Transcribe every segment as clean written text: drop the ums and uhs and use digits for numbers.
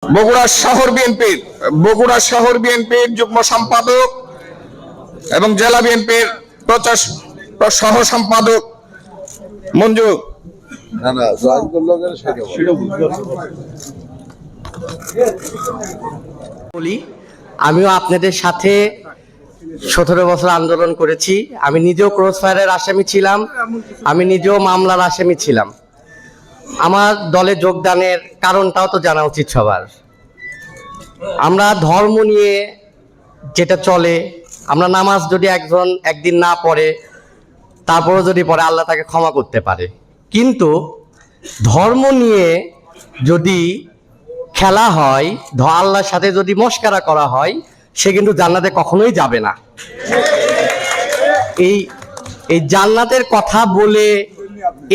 বগুড়া শহর বিএনপির যুগ্ম সম্পাদক এবং জেলা বিএনপির প্রচার সহ সম্পাদক মঞ্জু। আমিও আপনাদের সাথে 17 বছর আন্দোলন করেছি। আমি নিজেও ক্রস ফায়ারের আসামি ছিলাম, আমি নিজেও মামলার আসামি ছিলাম। আমার দলে যোগদানের কারণটাও তো জানা উচিত সবার। আমরা ধর্ম নিয়ে যেটা চলে, আমরা নামাজ যদি একদিন না পড়ে, তারপরও যদি পড়ে আল্লাহ তাকে ক্ষমা করতে পারে, কিন্তু ধর্ম নিয়ে যদি খেলা হয়, আল্লাহর সাথে যদি মস্কারা করা হয়, সে কিন্তু জান্নাতে কখনোই যাবে না। এই জান্নাতের কথা বলে,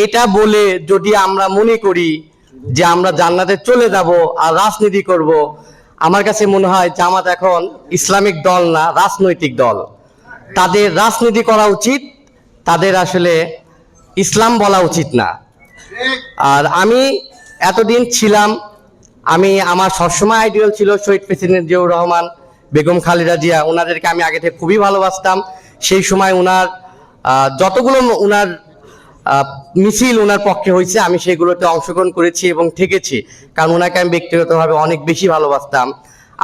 এটা বলে যদি আমরা মনে করি যে আমরা জান্নাতে চলে যাব আর রাজনীতি করব, আমার কাছে মনে হয় জামাত এখন ইসলামিক দল না, রাজনৈতিক দল। তাদের রাজনীতি করা উচিত, তাদের আসলে ইসলাম বলা উচিত না। আর আমি এতদিন ছিলাম, আমার সবসময় আইডিয়াল ছিল শহীদ প্রেসিডেন্ট জিয়াউর রহমান, বেগম খালেদা জিয়া। ওনাদেরকে আমি আগে থেকে খুবই ভালোবাসতাম। সেই সময় ওনার যতগুলো ওনার মিছিল ওনার পক্ষে হয়েছে, আমি সেগুলোতে অংশগ্রহণ করেছি এবং থেকেছি, কারণ ওনাকে আমি ব্যক্তিগতভাবে অনেক বেশি ভালোবাসতাম।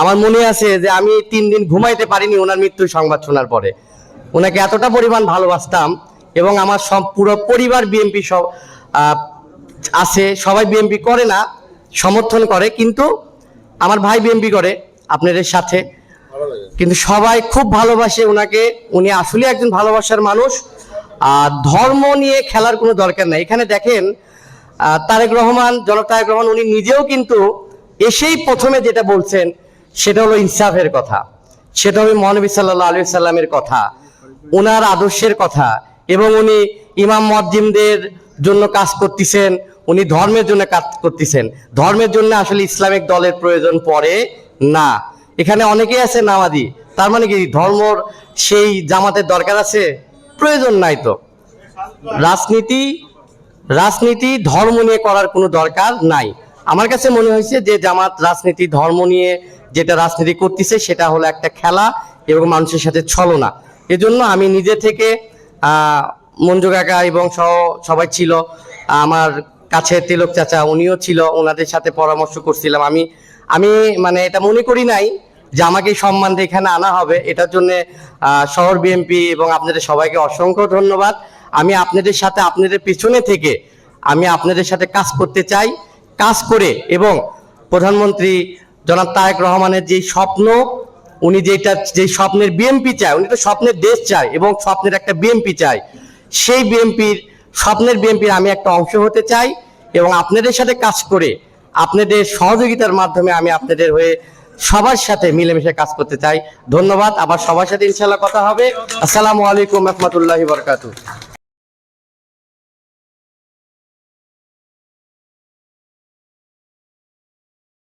আমার মনে আছে যে আমি 3 দিন ঘুমাইতে পারিনি ওনার মৃত্যুর সংবাদ শোনার পরে। ওনাকে এতটা পরিমাণ ভালোবাসতাম এবং আমার পুরো পরিবার বিএনপি সব আছে। সবাই বিএনপি করে না, সমর্থন করে, কিন্তু আমার ভাই বিএনপি করে আপনাদের সাথে, কিন্তু সবাই খুব ভালোবাসে ওনাকে। উনি আসলে একজন ভালোবাসার মানুষ। ধর্ম নিয়ে খেলার কোনো দরকার নাই। এখানে দেখেন তারেক রহমান, জনাব তারেক রহমান, উনি নিজেও কিন্তু এসেই প্রথমে যেটা বলছেন সেটা হলো ইনসাফের কথা, সেটা হলো মহানবী সাল্লাল্লাহু আলাইহি সাল্লামের কথা, ওনার আদর্শের কথা, এবং উনি ইমাম মুয়াজ্জিনদের জন্য কাজ করতেছেন, উনি ধর্মের জন্য কাজ করতেছেন। ধর্মের জন্য আসলে ইসলামিক দলের প্রয়োজন পড়ে না। এখানে অনেকেই আছে নামাজি, তার মানে কি ধর্মর সেই জামাতের দরকার আছে? প্রয়োজন নাই। তো রাজনীতি ধর্ম নিয়ে করার কোনো দরকার নাই। আমার কাছে মনে হয়েছে যে জামাত রাজনীতি ধর্ম নিয়ে যেটা রাজনীতি করতেছে সেটা হলো একটা খেলা এবং মানুষের সাথে ছলনা। এজন্য আমি নিজে থেকে মঞ্জু কাকা এবং সবাই ছিল, আমার কাছে তিলক চাচা উনিও ছিল, ওনাদের সাথে পরামর্শ করছিলাম। আমি মানে এটা মনে করি নাই যে আমাকে সম্মান দিয়ে এখানে আনা হবে। এটার জন্য শহর বিএনপি এবং আপনাদের সবাইকে অসংখ্য ধন্যবাদ। আমি আপনাদের সাথে, আপনাদের পিছনে থেকে আমি আপনাদের সাথে কাজ করতে চাই, কাজ করে, এবং প্রধানমন্ত্রী জনাব তারেক রহমানের যে স্বপ্ন, উনি যে স্বপ্নের বিএনপি চায়, উনি তো স্বপ্নের দেশ চায় এবং স্বপ্নের একটা বিএনপি চায়, সেই স্বপ্নের বিএনপির আমি একটা অংশ হতে চাই এবং আপনাদের সাথে কাজ করে, আপনাদের সহযোগিতার মাধ্যমে আমি আপনাদের হয়ে সবার সাথে মিলেমিশে কাজ করতে চাই। ধন্যবাদ। আবার সবার সাথে ইনশাআল্লাহ কথা হবে। আসসালামু আলাইকুম ওয়া রাহমাতুল্লাহি ওয়া বারাকাতুহু।